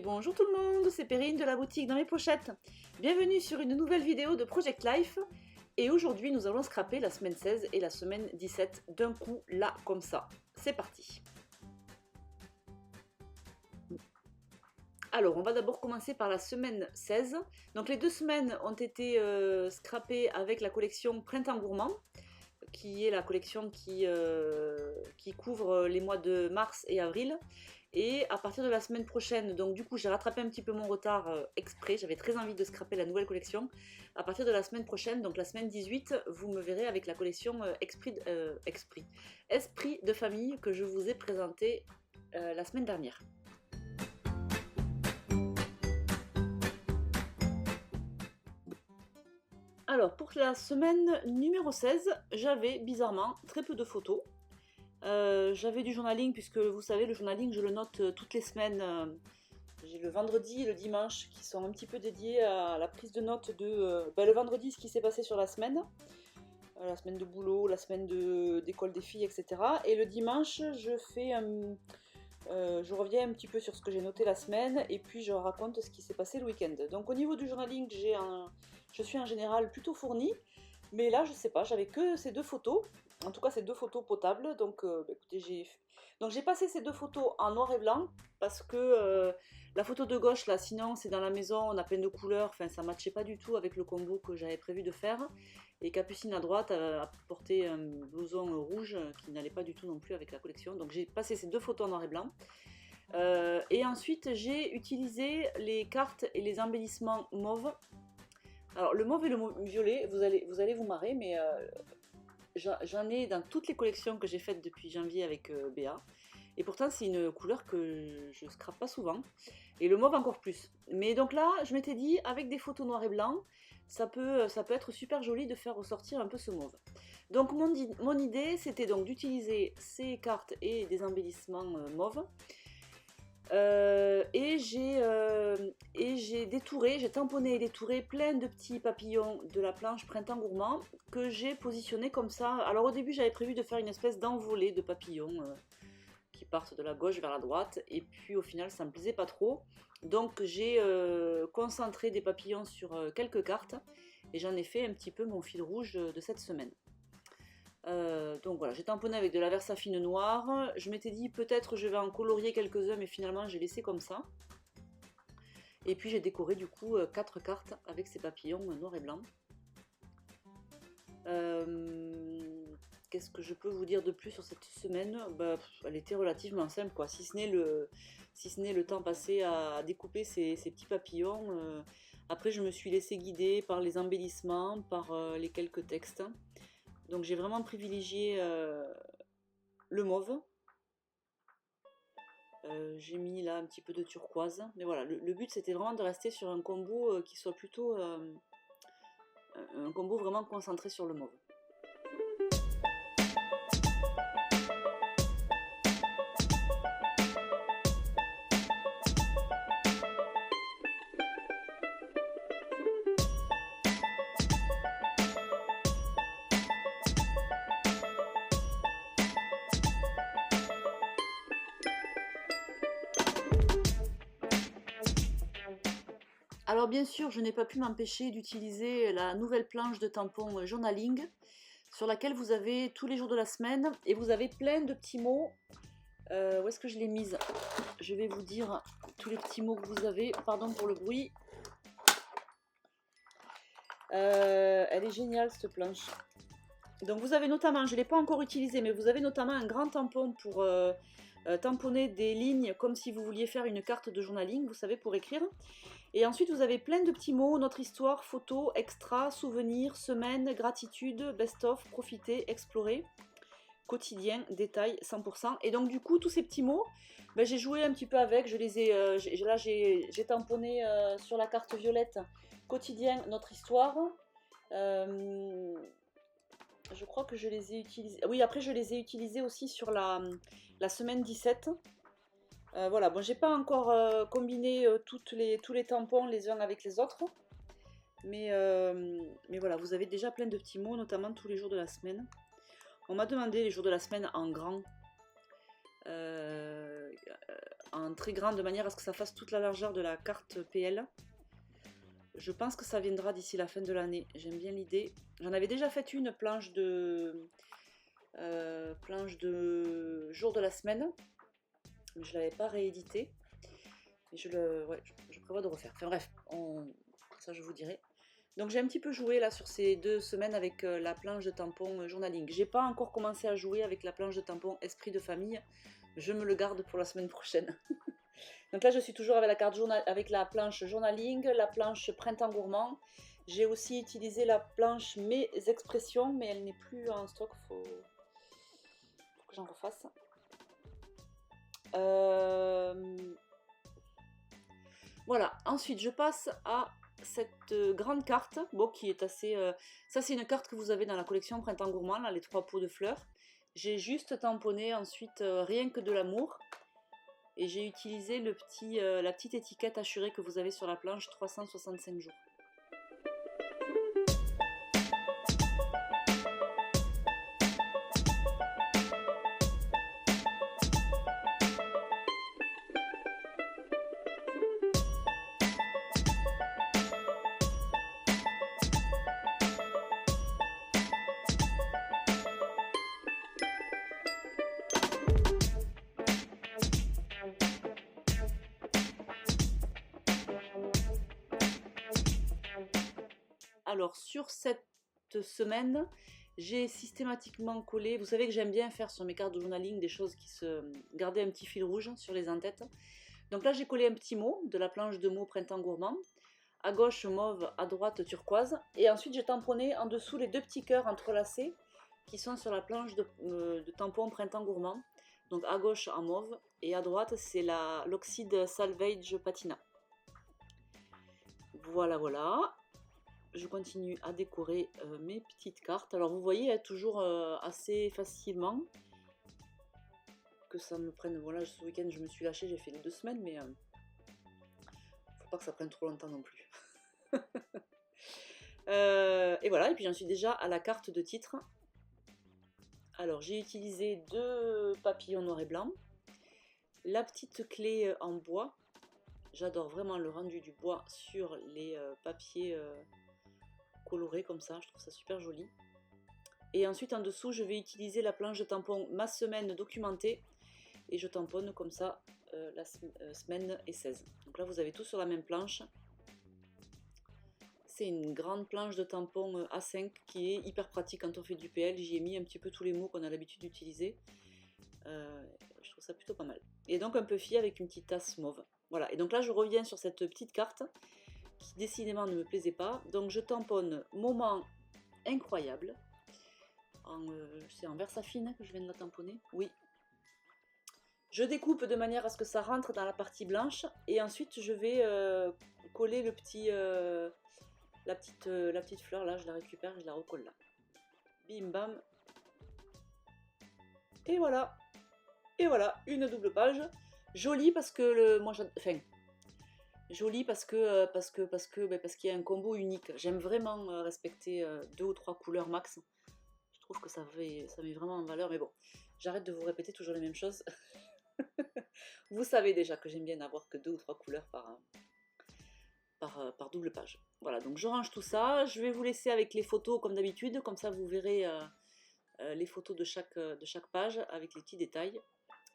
bonjour tout le monde, c'est Perrine de la boutique Dans mes pochettes. Bienvenue sur une nouvelle vidéo de Project Life. Et aujourd'hui nous allons scraper la semaine 16 et la semaine 17 d'un coup, là, comme ça. C'est parti. Alors on va d'abord commencer par la semaine 16. Donc les deux semaines ont été scrapées avec la collection Printemps Gourmand, qui est la collection qui couvre les mois de mars et avril. Et à partir de la semaine prochaine, donc du coup j'ai rattrapé un petit peu mon retard exprès, j'avais très envie de scraper la nouvelle collection. À partir de la semaine prochaine, donc la semaine 18, vous me verrez avec la collection Esprit de famille que je vous ai présentée la semaine dernière. Alors pour la semaine numéro 16, j'avais bizarrement très peu de photos. J'avais du journaling puisque vous savez le journaling je le note toutes les semaines. J'ai le vendredi et le dimanche qui sont un petit peu dédiés à la prise de notes de le vendredi ce qui s'est passé sur la semaine de boulot, la semaine d'école des filles, etc. Et le dimanche je reviens un petit peu sur ce que j'ai noté la semaine et puis je raconte ce qui s'est passé le week-end. Donc au niveau du journaling je suis en général plutôt fournie. Mais là, je sais pas, j'avais que ces deux photos, en tout cas ces deux photos potables, donc écoutez, j'ai passé ces deux photos en noir et blanc, parce que la photo de gauche, là, sinon c'est dans la maison, on a plein de couleurs, enfin ça matchait pas du tout avec le combo que j'avais prévu de faire, et Capucine à droite a porté un blouson rouge qui n'allait pas du tout non plus avec la collection, donc j'ai passé ces deux photos en noir et blanc. Et ensuite j'ai utilisé les cartes et les embellissements mauves. Alors le mauve et le violet, vous allez vous marrer, mais j'en ai dans toutes les collections que j'ai faites depuis janvier avec Béa. Et pourtant c'est une couleur que je scrape pas souvent. Et le mauve encore plus. Mais donc là, je m'étais dit, avec des photos noir et blanc, ça peut être super joli de faire ressortir un peu ce mauve. Donc mon idée, c'était donc d'utiliser ces cartes et des embellissements mauves. Et j'ai détouré, j'ai tamponné et détouré plein de petits papillons de la planche Printemps Gourmand que j'ai positionné comme ça. Alors au début j'avais prévu de faire une espèce d'envolée de papillons qui partent de la gauche vers la droite, et puis au final ça me plaisait pas trop. Donc j'ai concentré des papillons sur quelques cartes et j'en ai fait un petit peu mon fil rouge de cette semaine. Donc voilà, j'ai tamponné avec de la Versafine noire. Je m'étais dit peut-être je vais en colorier quelques-uns, mais finalement j'ai laissé comme ça. Et puis j'ai décoré du coup 4 cartes avec ces papillons noirs et blancs. Qu'est-ce que je peux vous dire de plus sur cette semaine? Elle était relativement simple, quoi. Si ce n'est le temps passé à découper ces petits papillons. Après je me suis laissée guider par les embellissements, par les quelques textes. Donc j'ai vraiment privilégié le mauve. J'ai mis là un petit peu de turquoise. Mais voilà, le but c'était vraiment de rester sur un combo qui soit plutôt un combo vraiment concentré sur le mauve. Alors bien sûr, je n'ai pas pu m'empêcher d'utiliser la nouvelle planche de tampon journaling sur laquelle vous avez tous les jours de la semaine et vous avez plein de petits mots. Où est-ce que je l'ai mise? Je vais vous dire tous les petits mots que vous avez. Pardon pour le bruit. Elle est géniale cette planche. Donc vous avez notamment, je ne l'ai pas encore utilisé, mais vous avez notamment un grand tampon pour tamponner des lignes comme si vous vouliez faire une carte de journaling, vous savez, pour écrire. Et ensuite vous avez plein de petits mots, notre histoire, photo, extra, souvenir, semaine, gratitude, best-of, profiter, explorer, quotidien, détail, 100%. Et donc du coup tous ces petits mots, j'ai joué un petit peu avec, je les ai, là j'ai tamponné sur la carte violette, quotidien, notre histoire. Je crois que je les ai utilisés. Oui, après je les ai utilisés aussi sur la semaine 17. Voilà, bon, j'ai pas encore combiné tous les tampons les uns avec les autres. Mais voilà, vous avez déjà plein de petits mots, notamment tous les jours de la semaine. On m'a demandé les jours de la semaine en grand. en très grand de manière à ce que ça fasse toute la largeur de la carte PL. Je pense que ça viendra d'ici la fin de l'année. J'aime bien l'idée. J'en avais déjà fait une planche de jour de la semaine, mais je ne l'avais pas réédité. Et je prévois de refaire. Enfin bref, ça je vous dirai. Donc j'ai un petit peu joué là sur ces 2 semaines avec la planche de tampon journaling. J'ai pas encore commencé à jouer avec la planche de tampon esprit de famille. Je me le garde pour la semaine prochaine. Donc là je suis toujours avec avec la planche journaling, la planche printemps gourmand. J'ai aussi utilisé la planche mes expressions, mais elle n'est plus en stock. Faut que j'en refasse. Voilà, ensuite je passe à cette grande carte, bon, qui est assez... ça c'est une carte que vous avez dans la collection Printemps Gourmand, là, les 3 pots de fleurs. J'ai juste tamponné ensuite rien que de l'amour. Et j'ai utilisé la petite étiquette assurée que vous avez sur la planche 365 jours. Alors sur cette semaine, j'ai systématiquement collé, vous savez que j'aime bien faire sur mes cartes de journaling des choses qui se garder un petit fil rouge sur les en-têtes. Donc là j'ai collé un petit mot de la planche de mots Printemps Gourmand, à gauche mauve, à droite turquoise, et ensuite j'ai tamponné en dessous les 2 petits cœurs entrelacés qui sont sur la planche de tampon Printemps Gourmand. Donc à gauche en mauve et à droite c'est l'oxyde Salvage Patina. Voilà, voilà. Je continue à décorer mes petites cartes. Alors vous voyez toujours assez facilement que ça me prenne... Voilà, ce week-end je me suis lâchée, j'ai fait les 2 semaines, mais faut pas que ça prenne trop longtemps non plus. Et voilà, et puis j'en suis déjà à la carte de titre. Alors j'ai utilisé 2 papillons noirs et blancs, la petite clé en bois. J'adore vraiment le rendu du bois sur les papiers colorés comme ça, je trouve ça super joli. Et ensuite en dessous je vais utiliser la planche de tampon ma semaine documentée et je tamponne comme ça la semaine et 16. Donc là vous avez tout sur la même planche. C'est une grande planche de tampon A5 qui est hyper pratique quand on fait du PL. J'y ai mis un petit peu tous les mots qu'on a l'habitude d'utiliser. Je trouve ça plutôt pas mal. Et donc un peu fille avec une petite tasse mauve. Voilà, et donc là je reviens sur cette petite carte qui décidément ne me plaisait pas. Donc je tamponne moment incroyable. C'est en Versafine que je viens de la tamponner. Oui. Je découpe de manière à ce que ça rentre dans la partie blanche. Et ensuite je vais coller le petit, la petite fleur là. Je la récupère et je la recolle là. Bim bam. Et voilà. Et voilà, une double page. Jolie parce que jolie parce qu'il y a un combo unique. J'aime vraiment respecter 2 ou 3 couleurs max. Je trouve que ça met vraiment en valeur. Mais bon, j'arrête de vous répéter toujours les mêmes choses. Vous savez déjà que j'aime bien n'avoir que 2 ou 3 couleurs par double page. Voilà, donc je range tout ça. Je vais vous laisser avec les photos comme d'habitude. Comme ça, vous verrez les photos de chaque page avec les petits détails.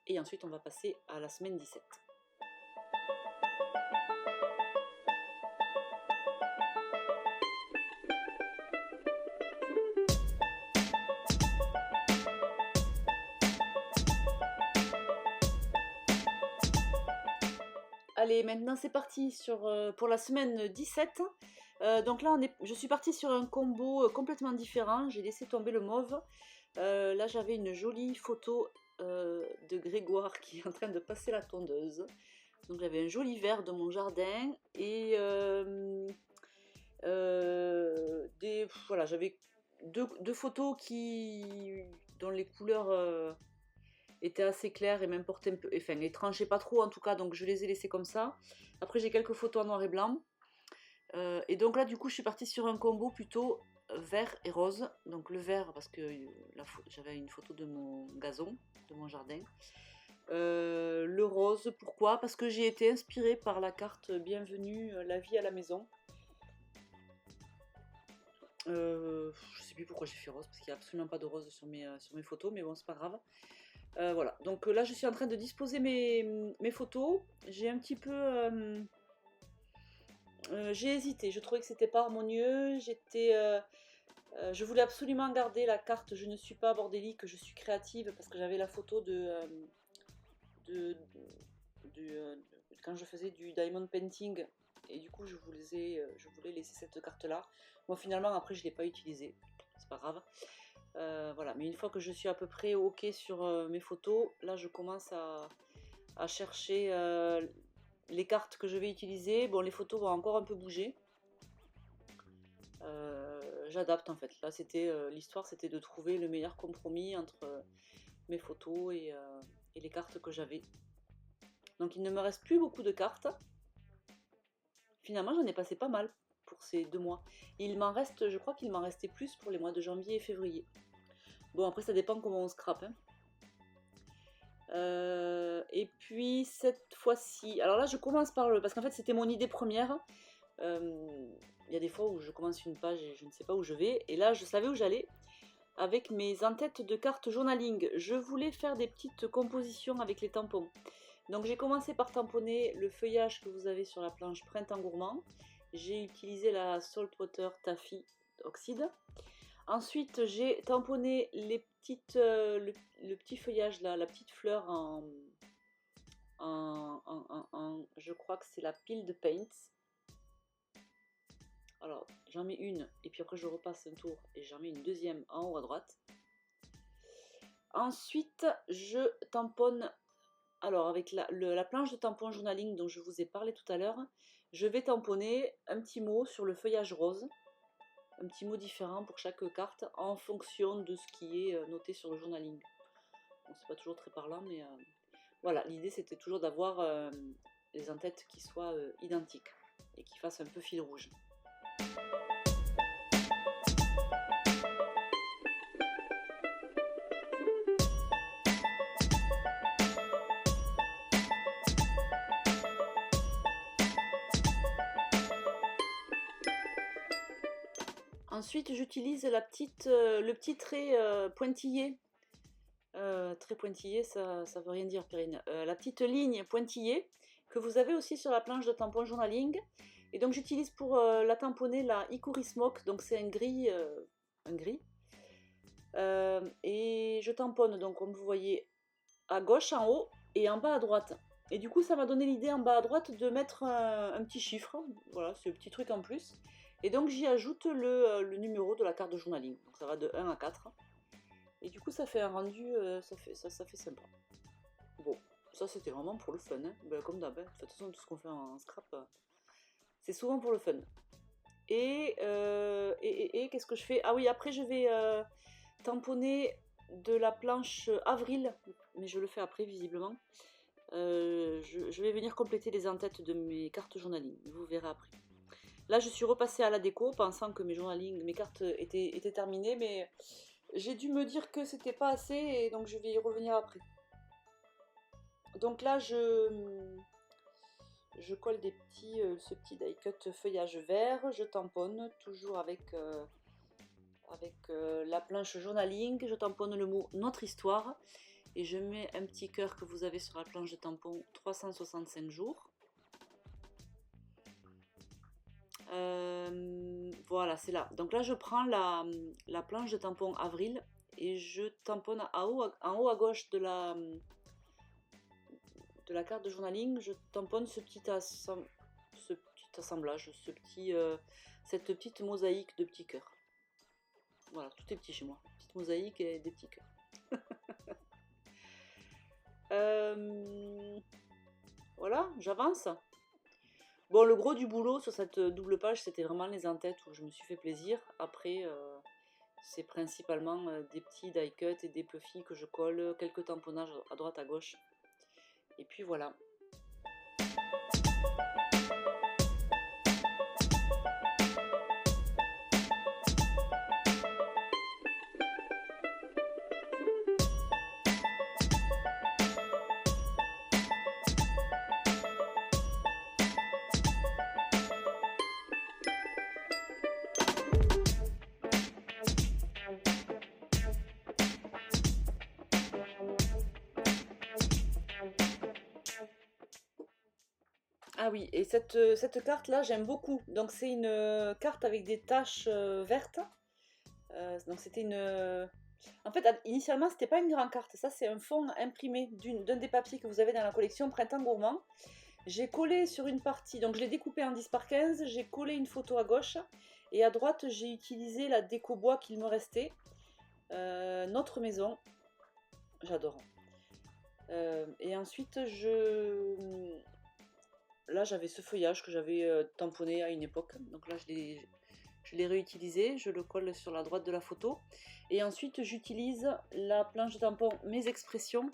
Et ensuite, on va passer à la semaine 17. Allez, maintenant c'est parti pour la semaine 17. Donc là, je suis partie sur un combo complètement différent. J'ai laissé tomber le mauve. Là, j'avais une jolie photo de Grégoire qui est en train de passer la tondeuse. Donc j'avais un joli vert de mon jardin et voilà, j'avais deux photos dont les couleurs étaient assez claires et m'importaient un peu, enfin les tranchaient pas trop en tout cas, donc je les ai laissées comme ça. Après j'ai quelques photos en noir et blanc. Et donc là du coup je suis partie sur un combo plutôt vert et rose. Donc le vert parce que j'avais une photo de mon gazon, de mon jardin. Le rose, pourquoi? Parce que j'ai été inspirée par la carte Bienvenue, la vie à la maison. Je sais plus pourquoi j'ai fait rose, parce qu'il n'y a absolument pas de rose sur mes photos, mais bon, c'est pas grave. Voilà, donc là je suis en train de disposer mes photos. J'ai un petit peu... j'ai hésité, je trouvais que c'était pas harmonieux. Je voulais absolument garder la carte Je ne suis pas bordélique, je suis créative, parce que j'avais la photo de, quand je faisais du diamond painting, et du coup je voulais laisser cette carte là. Moi finalement après je ne l'ai pas utilisée, c'est pas grave. Voilà, mais une fois que je suis à peu près ok sur mes photos, là je commence à chercher les cartes que je vais utiliser. Bon, les photos vont encore un peu bouger. J'adapte en fait. Là c'était l'histoire, c'était de trouver le meilleur compromis entre mes photos et les cartes que j'avais. Donc il ne me reste plus beaucoup de cartes. Finalement j'en ai passé pas mal pour ces 2 mois. Il m'en reste, je crois qu'il m'en restait plus pour les mois de janvier et février. Bon, après ça dépend comment on scrape, hein. Et puis cette fois-ci, alors là je commence par parce qu'en fait c'était mon idée première. Il y a des fois où je commence une page et je ne sais pas où je vais, et là je savais où j'allais avec mes en-têtes de cartes journaling. Je voulais faire des petites compositions avec les tampons. Donc j'ai commencé par tamponner le feuillage que vous avez sur la planche Printemps Gourmand. J'ai utilisé la Saltwater Taffy Oxyde. Ensuite j'ai tamponné les petites, le petit feuillage là, la petite fleur je crois que c'est la pile de paints. Alors j'en mets une et puis après je repasse un tour et j'en mets une deuxième en haut à droite. Ensuite je tamponne, alors avec la planche de tampon journaling dont je vous ai parlé tout à l'heure, je vais tamponner un petit mot sur le feuillage rose, un petit mot différent pour chaque carte en fonction de ce qui est noté sur le journaling. Bon, c'est pas toujours très parlant, mais voilà, l'idée c'était toujours d'avoir les en-têtes qui soient identiques et qui fassent un peu fil rouge. Ensuite, j'utilise le petit trait pointillé. Très pointillé, ça veut rien dire, Perrine. La petite ligne pointillée que vous avez aussi sur la planche de tampon journaling. Et donc j'utilise pour la tamponner la Hickory Smoke, donc c'est un gris. Et je tamponne, donc comme vous voyez, à gauche en haut et en bas à droite. Et du coup ça m'a donné l'idée en bas à droite de mettre un petit chiffre, voilà, c'est le petit truc en plus. Et donc j'y ajoute le numéro de la carte de journaling, donc ça va de 1 à 4. Et du coup ça fait un rendu, ça fait sympa. Bon, ça c'était vraiment pour le fun, hein. Ben, comme d'hab, hein. De toute façon tout ce qu'on fait en scrap, c'est souvent pour le fun. Et qu'est-ce que je fais? Ah oui, après je vais tamponner de la planche avril, mais je le fais après visiblement. Je vais venir compléter les en-têtes de mes cartes journaling, vous verrez après. Là je suis repassée à la déco pensant que mes cartes étaient terminées, mais j'ai dû me dire que c'était pas assez et donc je vais y revenir après. Donc là je colle ce petit die cut feuillage vert, je tamponne toujours avec la planche journaling, je tamponne le mot notre histoire et je mets un petit cœur que vous avez sur la planche de tampon 365 jours. Voilà, c'est là. Donc là je prends la planche de tampon avril et je tamponne en haut à gauche de la carte de journaling, je tamponne ce petit assemblage, cette petite mosaïque de petits cœurs. Voilà, tout est petit chez moi. Petite mosaïque et des petits cœurs. Voilà, j'avance. Bon, le gros du boulot sur cette double page, c'était vraiment les en-têtes où je me suis fait plaisir. Après, c'est principalement des petits die cut et des puffy que je colle, quelques tamponnages à droite à gauche. Et puis voilà. Ah oui, et cette carte-là, j'aime beaucoup. Donc c'est une carte avec des taches vertes. Donc c'était une... En fait, initialement, c'était pas une grande carte. Ça, c'est un fond imprimé d'un des papiers que vous avez dans la collection Printemps Gourmand. J'ai collé sur une partie, donc je l'ai découpé en 10 par 15, j'ai collé une photo à gauche, et à droite, j'ai utilisé la déco bois qu'il me restait. Notre maison, j'adore. Et ensuite, là, j'avais ce feuillage que j'avais tamponné à une époque. Donc là, je l'ai réutilisé. Je le colle sur la droite de la photo. Et ensuite, j'utilise la planche de tampon Mes Expressions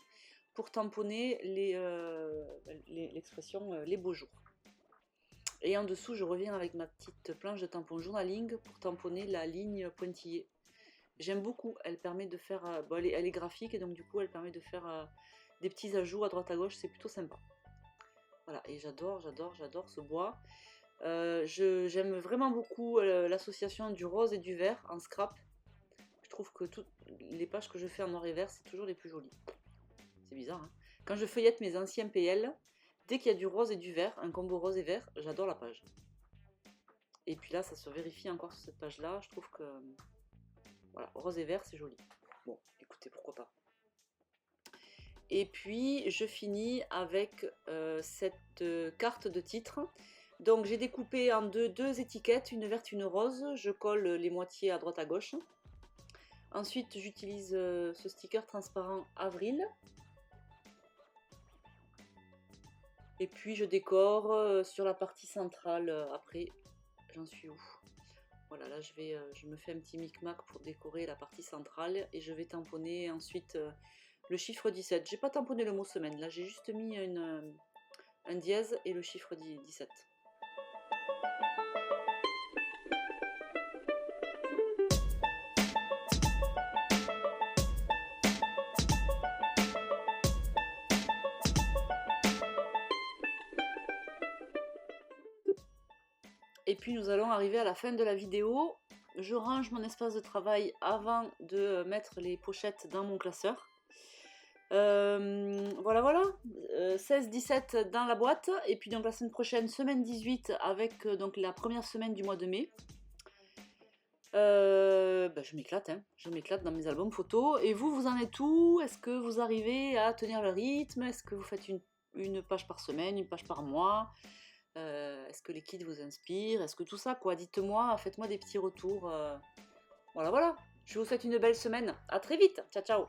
pour tamponner l'expression les beaux jours. Et en dessous, je reviens avec ma petite planche de tampon journaling pour tamponner la ligne pointillée. J'aime beaucoup. Elle permet de faire... bon, elle est graphique et donc du coup, elle permet de faire des petits ajouts à droite à gauche. C'est plutôt sympa. Voilà, et j'adore ce bois. J'aime vraiment beaucoup l'association du rose et du vert en scrap. Je trouve que toutes les pages que je fais en noir et vert, c'est toujours les plus jolies. C'est bizarre, hein. Quand je feuillette mes anciens PL, dès qu'il y a du rose et du vert, un combo rose et vert, j'adore la page. Et puis là, ça se vérifie encore sur cette page-là. Je trouve que... Voilà, rose et vert, c'est joli. Bon, écoutez, pourquoi pas. Et puis je finis avec cette carte de titre. Donc j'ai découpé en deux étiquettes, une verte, une rose. Je colle les moitiés à droite à gauche. Ensuite j'utilise ce sticker transparent Avril. Et puis je décore sur la partie centrale après. J'en suis où? Voilà, là je me fais un petit micmac pour décorer la partie centrale. Et je vais tamponner ensuite... le chiffre 17, j'ai pas tamponné le mot semaine, là j'ai juste mis un dièse et le chiffre 17. Et puis nous allons arriver à la fin de la vidéo. Je range mon espace de travail avant de mettre les pochettes dans mon classeur. Voilà, 16-17 dans la boîte, et puis donc la semaine prochaine, semaine 18, avec donc la première semaine du mois de mai. Je m'éclate, hein. Je m'éclate dans mes albums photos. Et vous en êtes où? Est-ce que vous arrivez à tenir le rythme? Est-ce que vous faites une page par semaine, une page par mois? Est-ce que les kits vous inspirent? Est-ce que tout ça, quoi? Dites-moi, faites-moi des petits retours. Voilà. Je vous souhaite une belle semaine. À très vite. Ciao, ciao.